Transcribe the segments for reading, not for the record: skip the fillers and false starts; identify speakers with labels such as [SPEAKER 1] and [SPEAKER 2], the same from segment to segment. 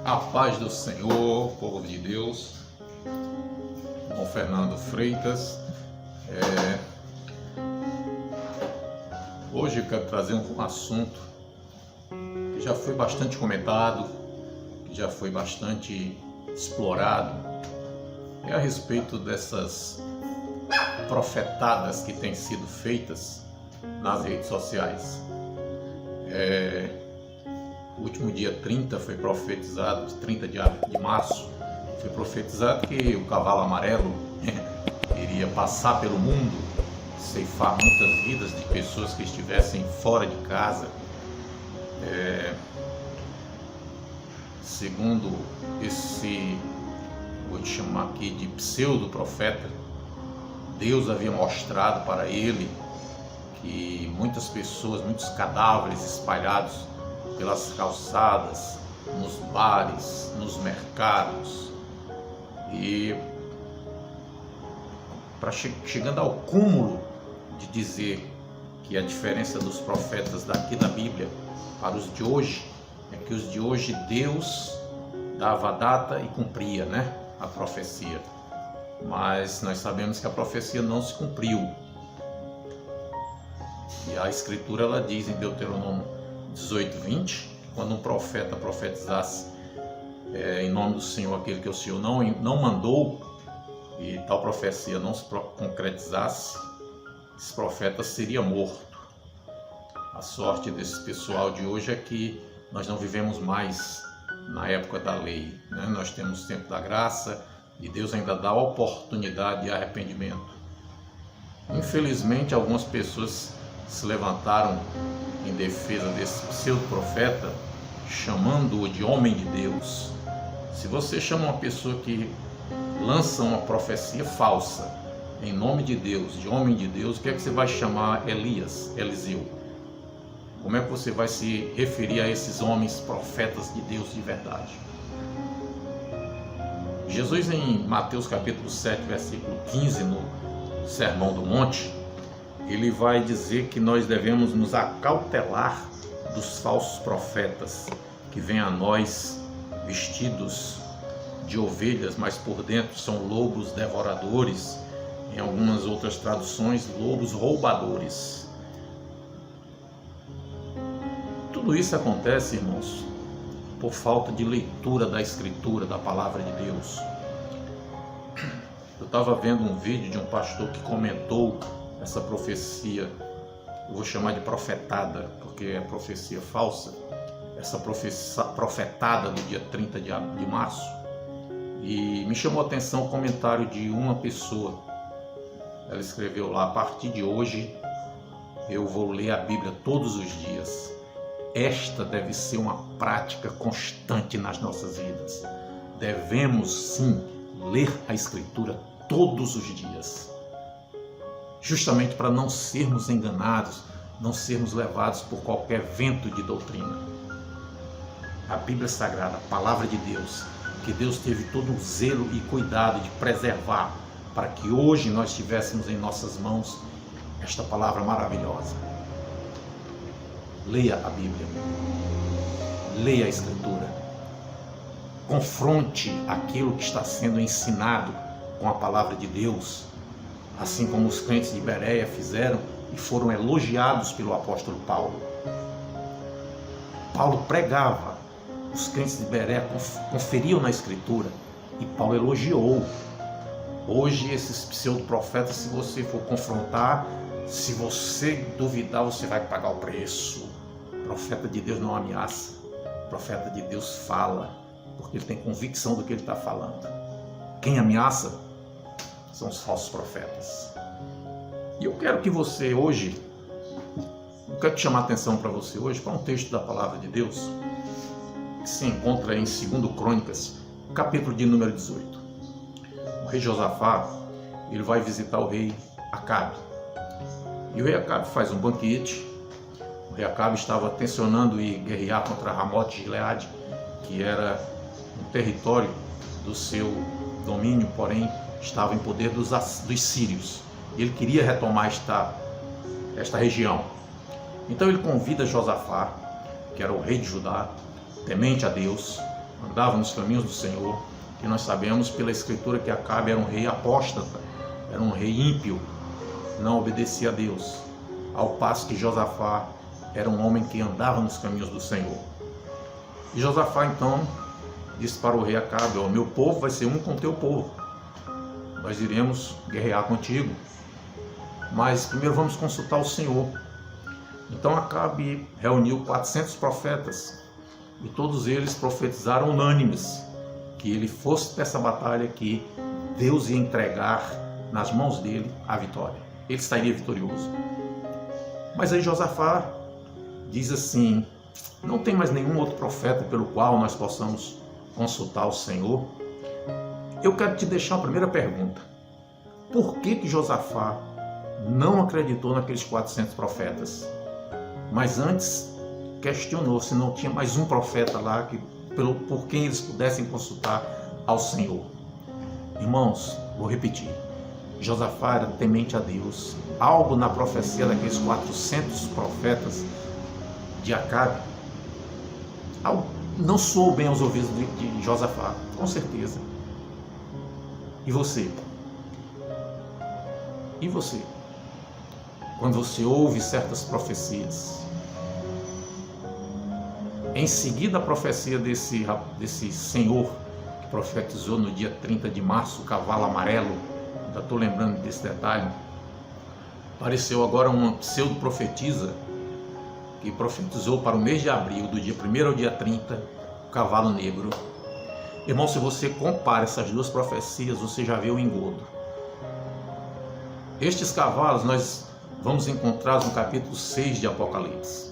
[SPEAKER 1] A paz do Senhor, povo de Deus. Dom Fernando Freitas. Hoje eu quero trazer um assunto que já foi bastante comentado, que já foi bastante explorado, é a respeito dessas profetadas que têm sido feitas nas redes sociais. O último dia 30 foi profetizado, 30 de março, foi profetizado que o cavalo amarelo iria passar pelo mundo, ceifar muitas vidas de pessoas que estivessem fora de casa. Segundo esse, vou te chamar aqui de pseudo-profeta, Deus havia mostrado para ele que muitas pessoas, muitos cadáveres espalhados pelas calçadas, nos bares, nos mercados, e chegando ao cúmulo de dizer que a diferença dos profetas daqui da Bíblia para os de hoje é que os de hoje Deus dava a data e cumpria, a profecia, mas nós sabemos que a profecia não se cumpriu. E a Escritura ela diz em Deuteronômio 18:20, quando um profeta profetizasse em nome do Senhor aquele que o Senhor não mandou, e tal profecia não se concretizasse, esse profeta seria morto. A sorte desse pessoal de hoje é que nós não vivemos mais na época da lei, Nós temos o tempo da graça e Deus ainda dá oportunidade de arrependimento. Infelizmente, algumas pessoas se levantaram em defesa desse pseudo-profeta, chamando-o de homem de Deus. Se você chama uma pessoa que lança uma profecia falsa em nome de Deus, de homem de Deus, o que é que você vai chamar Eliseu? Como é que você vai se referir a esses homens profetas de Deus de verdade? Jesus, em Mateus capítulo 7, versículo 15, no Sermão do Monte, ele vai dizer que nós devemos nos acautelar dos falsos profetas que vêm a nós vestidos de ovelhas, mas por dentro são lobos devoradores. Em algumas outras traduções, lobos roubadores. Tudo isso acontece, irmãos, por falta de leitura da Escritura, da Palavra de Deus. Eu estava vendo um vídeo de um pastor que comentou essa profecia, eu vou chamar de profetada, porque é profecia falsa, essa profetada do dia 30 de março, e me chamou a atenção o comentário de uma pessoa. Ela escreveu lá: a partir de hoje eu vou ler a Bíblia todos os dias. Esta deve ser uma prática constante nas nossas vidas. Devemos sim ler a Escritura todos os dias, justamente para não sermos enganados, não sermos levados por qualquer vento de doutrina. A Bíblia Sagrada, a Palavra de Deus, que Deus teve todo o zelo e cuidado de preservar, para que hoje nós tivéssemos em nossas mãos esta palavra maravilhosa. Leia a Bíblia, leia a Escritura, confronte aquilo que está sendo ensinado com a Palavra de Deus, assim como os crentes de Bereia fizeram e foram elogiados pelo apóstolo Paulo. Paulo pregava, os crentes de Bereia conferiam na Escritura e Paulo elogiou. Hoje esses pseudo-profetas, se você for confrontar, se você duvidar, você vai pagar o preço. O profeta de Deus não ameaça, o profeta de Deus fala, porque ele tem convicção do que ele está falando. Quem ameaça são os falsos profetas. E eu quero que você hoje, eu quero te chamar a atenção para você hoje, para um texto da Palavra de Deus, que se encontra em 2 Crônicas, capítulo de número 18. O rei Josafá, ele vai visitar o rei Acabe. E o rei Acabe faz um banquete. O rei Acabe estava tensionando ir guerrear contra Ramote de Gileade, que era um território do seu domínio, porém estava em poder dos sírios. Ele queria retomar esta região. Então ele convida Josafá, que era o rei de Judá, temente a Deus, andava nos caminhos do Senhor, que nós sabemos pela Escritura que Acabe era um rei apóstata, era um rei ímpio, não obedecia a Deus, ao passo que Josafá era um homem que andava nos caminhos do Senhor. E Josafá então disse para o rei Acabe: ó, meu povo vai ser um com teu povo, nós iremos guerrear contigo, mas primeiro vamos consultar o Senhor. Então Acabe reuniu 400 profetas e todos eles profetizaram unânimes que ele fosse dessa batalha, que Deus ia entregar nas mãos dele a vitória, ele sairia vitorioso. Mas aí Josafá diz assim: não tem mais nenhum outro profeta pelo qual nós possamos consultar o Senhor? Eu quero te deixar a primeira pergunta: por que Josafá não acreditou naqueles 400 profetas? Mas antes questionou se não tinha mais um profeta lá por quem eles pudessem consultar ao Senhor. Irmãos, vou repetir: Josafá era temente a Deus. Algo na profecia daqueles 400 profetas de Acabe não soou bem aos ouvidos de Josafá, com certeza. E você? E você? Quando você ouve certas profecias, em seguida a profecia desse senhor que profetizou no dia 30 de março, o cavalo amarelo, já estou lembrando desse detalhe, apareceu agora uma pseudo-profetisa que profetizou para o mês de abril, do dia 1º ao dia 30, o cavalo negro. Irmão, se você compara essas duas profecias, você já vê o engodo. Estes cavalos nós vamos encontrar no capítulo 6 de Apocalipse.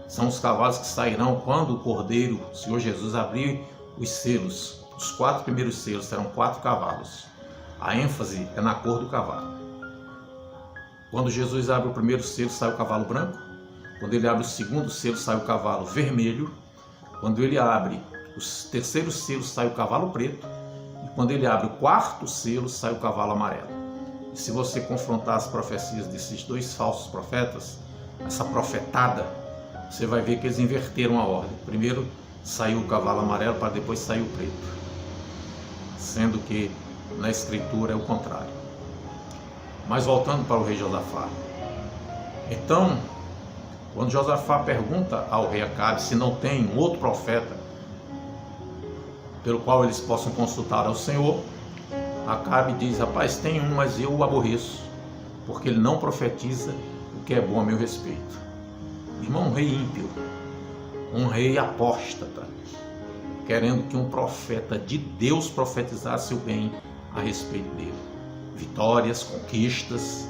[SPEAKER 1] São os cavalos que sairão quando o Cordeiro, o Senhor Jesus, abrir os selos. Os 4 primeiros selos serão 4 cavalos. A ênfase é na cor do cavalo. Quando Jesus abre o primeiro selo, sai o cavalo branco. Quando ele abre o segundo selo, sai o cavalo vermelho. Quando ele abre o terceiro selo, sai o cavalo preto. E quando ele abre o 4º selo, sai o cavalo amarelo. E se você confrontar as profecias desses 2 falsos profetas, essa profetada, você vai ver que eles inverteram a ordem. Primeiro saiu o cavalo amarelo para depois sair o preto, sendo que na Escritura é o contrário. Mas voltando para o rei Josafá. Então, quando Josafá pergunta ao rei Acabe se não tem um outro profeta pelo qual eles possam consultar ao Senhor, Acabe diz: rapaz, tem um, mas eu o aborreço, porque ele não profetiza o que é bom a meu respeito. Irmão, um rei ímpio, um rei apóstata, querendo que um profeta de Deus profetizasse o bem a respeito dele. Vitórias, conquistas,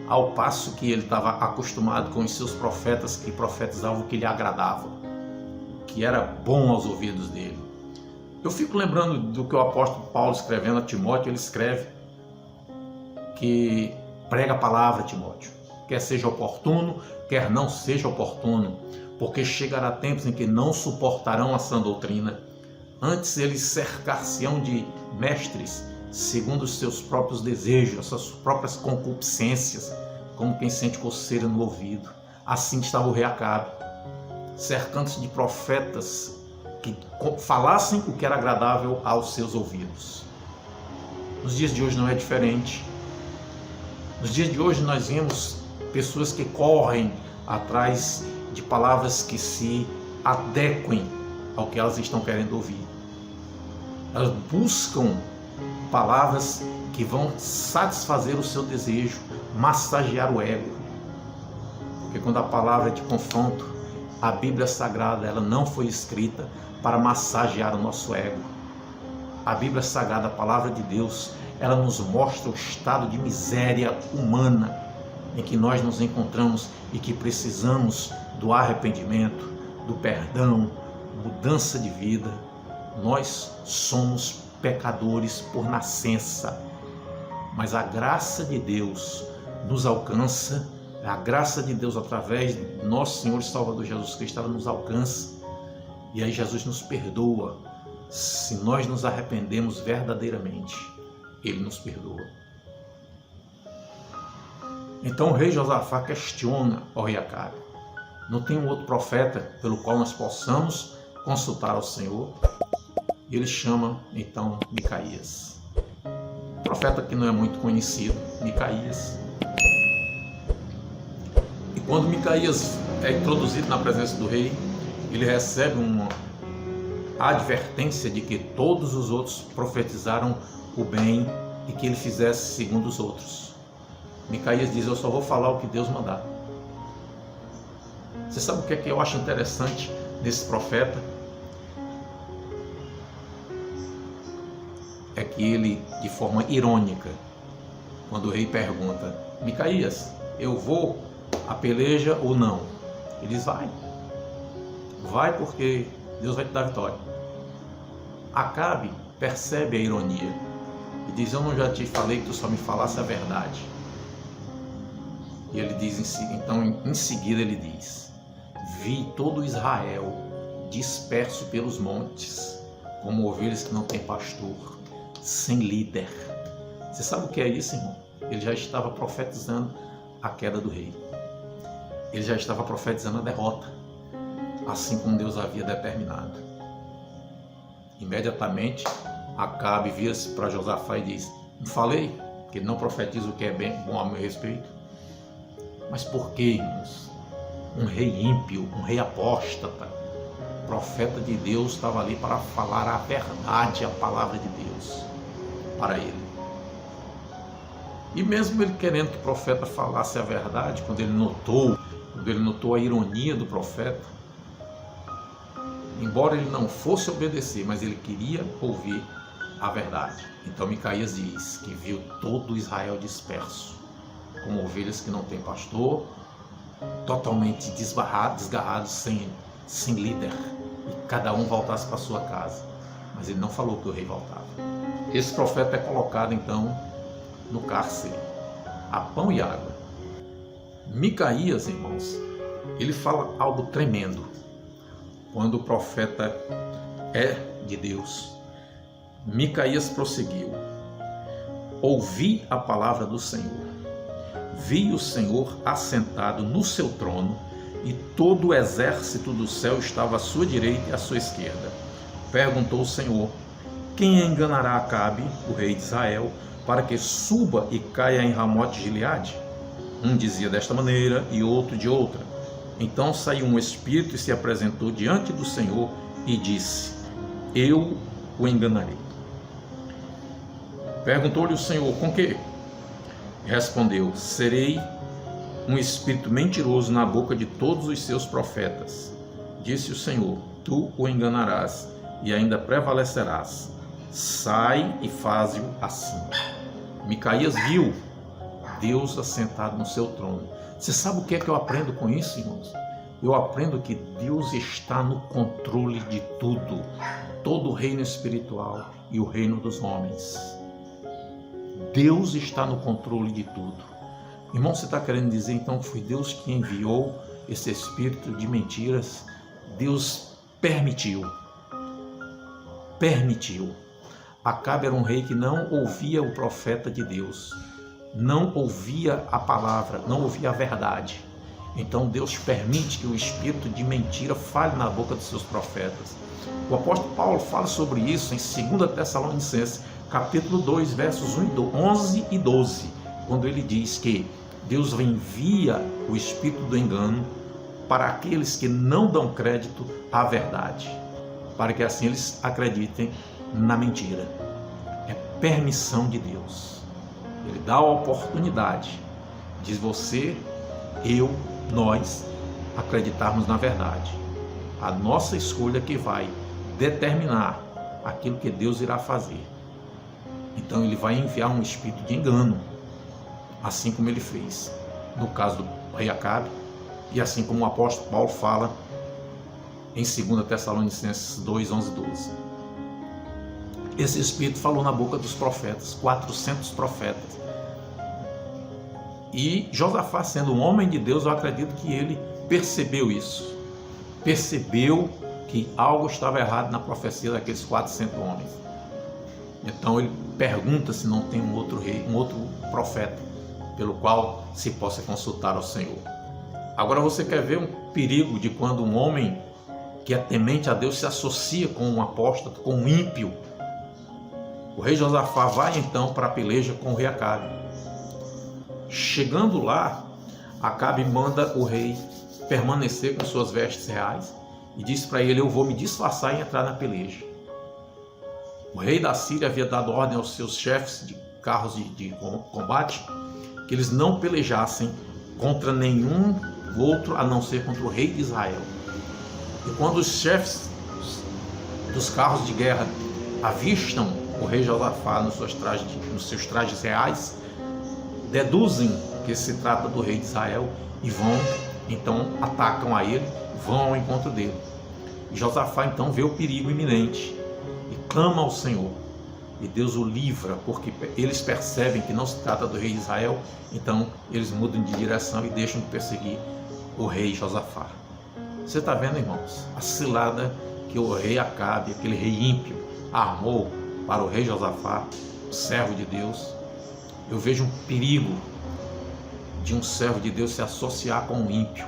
[SPEAKER 1] ao passo que ele estava acostumado com os seus profetas que profetizavam o que lhe agradava, que era bom aos ouvidos dele. Eu fico lembrando do que o apóstolo Paulo, escrevendo a Timóteo, ele escreve que prega a palavra, Timóteo, quer seja oportuno, quer não seja oportuno, porque chegará tempos em que não suportarão a sã doutrina, antes eles cercar-se-ão de mestres segundo os seus próprios desejos, as suas próprias concupiscências, como quem sente coceira no ouvido. Assim estava o rei Acabe, cercando-se de profetas que falassem o que era agradável aos seus ouvidos. Nos dias de hoje não é diferente. Nos dias de hoje nós vemos pessoas que correm atrás de palavras que se adequem ao que elas estão querendo ouvir. Elas buscam palavras que vão satisfazer o seu desejo, massagear o ego. Porque quando a palavra é de confronto, a Bíblia Sagrada, ela não foi escrita para massagear o nosso ego. A Bíblia Sagrada, a palavra de Deus, ela nos mostra o estado de miséria humana em que nós nos encontramos e que precisamos do arrependimento, do perdão, mudança de vida. Nós somos pecadores por nascença, mas a graça de Deus nos alcança, a graça de Deus através do nosso Senhor e Salvador Jesus Cristo, ela nos alcança, e aí Jesus nos perdoa. Se nós nos arrependemos verdadeiramente, Ele nos perdoa. Então o rei Josafá questiona ao rei Acabe: não tem um outro profeta pelo qual nós possamos consultar ao Senhor? E ele chama então Micaías. Um profeta que não é muito conhecido, Micaías. E quando Micaías é introduzido na presença do rei, ele recebe uma advertência de que todos os outros profetizaram o bem e que ele fizesse segundo os outros. Micaías diz: eu só vou falar o que Deus mandar. Você sabe o que é que eu acho interessante nesse profeta? É que ele, de forma irônica, quando o rei pergunta: Micaías, eu vou à peleja ou não? Ele diz: vai porque Deus vai te dar vitória. Acabe percebe a ironia e diz: eu não já te falei que tu só me falasse a verdade? E ele diz, então em seguida ele diz: vi todo Israel disperso pelos montes, como ovelhas que não têm pastor, sem líder. Você sabe o que é isso, irmão? Ele já estava profetizando a queda do rei. Ele já estava profetizando a derrota, assim como Deus havia determinado. Imediatamente, Acabe vira-se para Josafá e diz: não falei que ele não profetiza o que é bom a meu respeito? Mas por que, irmãos? Um rei ímpio, um rei apóstata, profeta de Deus, estava ali para falar a verdade, a palavra de Deus para ele. E mesmo ele querendo que o profeta falasse a verdade, quando ele notou a ironia do profeta, embora ele não fosse obedecer, mas ele queria ouvir a verdade. Então Micaías diz que viu todo Israel disperso, como ovelhas que não têm pastor, totalmente desgarrados, sem líder, e cada um voltasse para sua casa. Mas ele não falou que o rei voltava. Esse profeta é colocado então no cárcere, a pão e água. Micaías, irmãos, ele fala algo tremendo. Quando o profeta é de Deus, Micaías prosseguiu: ouvi a palavra do Senhor. Vi o Senhor assentado no seu trono, e todo o exército do céu estava à sua direita e à sua esquerda. Perguntou o Senhor: quem enganará Acabe, o rei de Israel, para que suba e caia em Ramote de Gileade? Um dizia desta maneira e outro de outra. Então saiu um espírito e se apresentou diante do Senhor e disse: eu o enganarei. Perguntou-lhe o Senhor: com que? Respondeu: serei um espírito mentiroso na boca de todos os seus profetas. Disse o Senhor: tu o enganarás e ainda prevalecerás. Sai e faze-o assim. Micaías viu Deus assentado no seu trono. Você sabe o que é que eu aprendo com isso, irmãos? Eu aprendo que Deus está no controle de tudo, todo o reino espiritual e o reino dos homens. Deus está no controle de tudo. Irmão, você está querendo dizer então que foi Deus que enviou esse espírito de mentiras? Deus permitiu. Acabe era um rei que não ouvia o profeta de Deus, não ouvia a palavra, não ouvia a verdade. Então Deus permite que o espírito de mentira fale na boca dos seus profetas. O apóstolo Paulo fala sobre isso em 2 Tessalonicenses, capítulo 2, versos 11 e 12, quando ele diz que Deus envia o espírito do engano para aqueles que não dão crédito à verdade, para que assim eles acreditem na mentira. É permissão de Deus. Ele dá a oportunidade de você, eu, nós acreditarmos na verdade. A nossa escolha que vai determinar aquilo que Deus irá fazer. Então ele vai enviar um espírito de engano, assim como ele fez no caso do rei Acabe, e assim como o apóstolo Paulo fala em 2 Tessalonicenses 2, 11 e 12. Esse espírito falou na boca dos profetas, 400 profetas. E Josafá, sendo um homem de Deus, eu acredito que ele percebeu isso. Percebeu que algo estava errado na profecia daqueles 400 homens. Então ele pergunta se não tem um outro rei, um outro profeta, pelo qual se possa consultar ao Senhor. Agora você quer ver um perigo de quando um homem que é temente a Deus, se associa com um apóstata, com um ímpio. O rei Josafá vai então para a peleja com o rei Acabe. Chegando lá, Acabe manda o rei permanecer com suas vestes reais e diz para ele: eu vou me disfarçar e entrar na peleja. O rei da Síria havia dado ordem aos seus chefes de carros de combate que eles não pelejassem contra nenhum outro a não ser contra o rei de Israel. E quando os chefes dos carros de guerra avistam o rei Josafá nos seus trajes reais, deduzem que se trata do rei de Israel e então atacam a ele, vão ao encontro dele. E Josafá então vê o perigo iminente e clama ao Senhor. E Deus o livra, porque eles percebem que não se trata do rei de Israel, então eles mudam de direção e deixam de perseguir o rei Josafá. Você está vendo, irmãos, a cilada que o rei Acabe, aquele rei ímpio, armou para o rei Josafá, servo de Deus. Eu vejo um perigo de um servo de Deus se associar com um ímpio,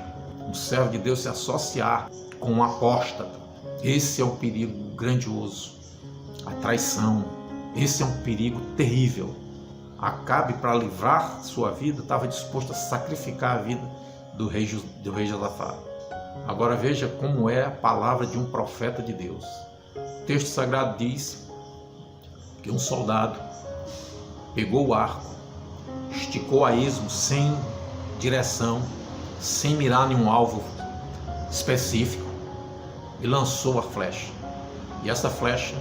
[SPEAKER 1] um servo de Deus se associar com um apóstata. Esse é um perigo grandioso, a traição. Esse é um perigo terrível. Acabe, para livrar sua vida, estava disposto a sacrificar a vida do rei Josafá. Agora veja como é a palavra de um profeta de Deus. O texto sagrado diz que um soldado pegou o arco, esticou a esmo sem direção, sem mirar nenhum alvo específico, e lançou a flecha. E essa flecha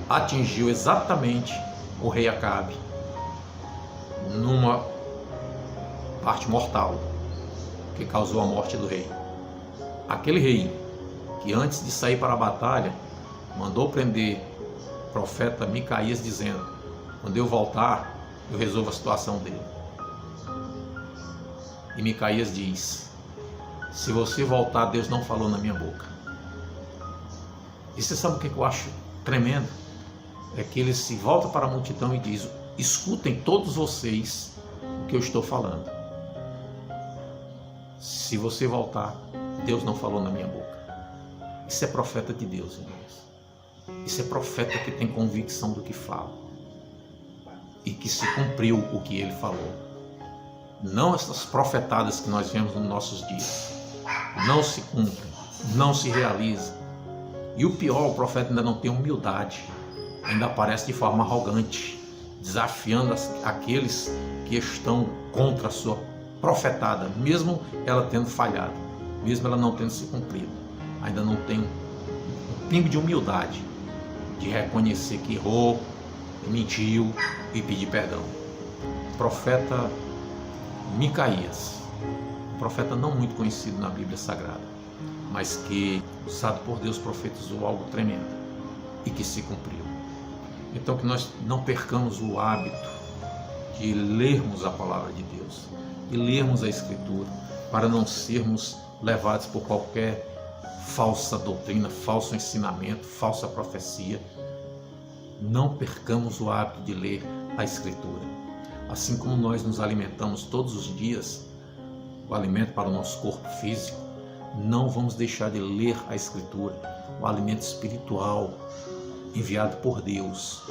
[SPEAKER 1] atingiu exatamente o rei Acabe numa parte mortal que causou a morte do rei. Aquele rei que antes de sair para a batalha mandou prender o profeta Micaías, dizendo: quando eu voltar eu resolvo a situação dele. E Micaías diz: se você voltar, Deus não falou na minha boca. E você sabe o que eu acho tremendo? É que ele se volta para a multidão e diz: escutem todos vocês o que eu estou falando. Se você voltar, Deus não falou na minha boca. Isso é profeta de Deus, irmãos. Isso é profeta que tem convicção do que fala e que se cumpriu o que ele falou. Não essas profetadas que nós vemos nos nossos dias. Não se cumprem, não se realizam. E o pior, o profeta ainda não tem humildade, ainda aparece de forma arrogante, desafiando aqueles que estão contra a sua profetada, mesmo ela tendo falhado, mesmo ela não tendo se cumprido. Ainda não tem um pingo de humildade, de reconhecer que errou, mentiu e pedir perdão. O profeta Micaías, um profeta não muito conhecido na Bíblia Sagrada, mas que, usado por Deus, profetizou algo tremendo e que se cumpriu. Então, que nós não percamos o hábito de lermos a palavra de Deus, de lermos a Escritura, para não sermos levados por qualquer falsa doutrina, falso ensinamento, falsa profecia. Não percamos o hábito de ler a Escritura. Assim como nós nos alimentamos todos os dias, o alimento para o nosso corpo físico, não vamos deixar de ler a Escritura, o alimento espiritual enviado por Deus.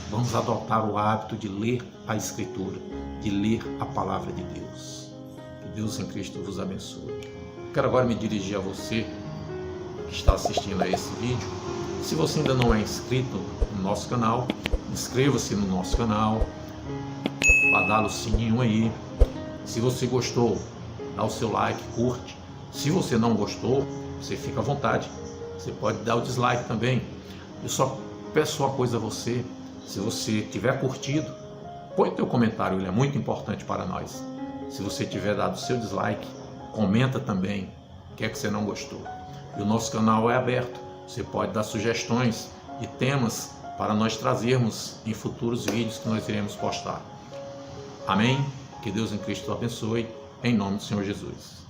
[SPEAKER 1] Vamos adotar o hábito de ler a Escritura, de ler a palavra de Deus. Que Deus em Cristo vos abençoe. Quero agora me dirigir a você que está assistindo a esse vídeo. Se você ainda não é inscrito no nosso canal, inscreva-se no nosso canal, badala o sininho aí. Se você gostou, dá o seu like, curte. Se você não gostou, você fica à vontade, você pode dar o dislike também. Eu só peço uma coisa a você: se você tiver curtido, põe teu comentário, ele é muito importante para nós. Se você tiver dado o seu dislike, comenta também o que é que você não gostou. E o nosso canal é aberto, você pode dar sugestões de temas para nós trazermos em futuros vídeos que nós iremos postar. Amém? Que Deus em Cristo abençoe, em nome do Senhor Jesus.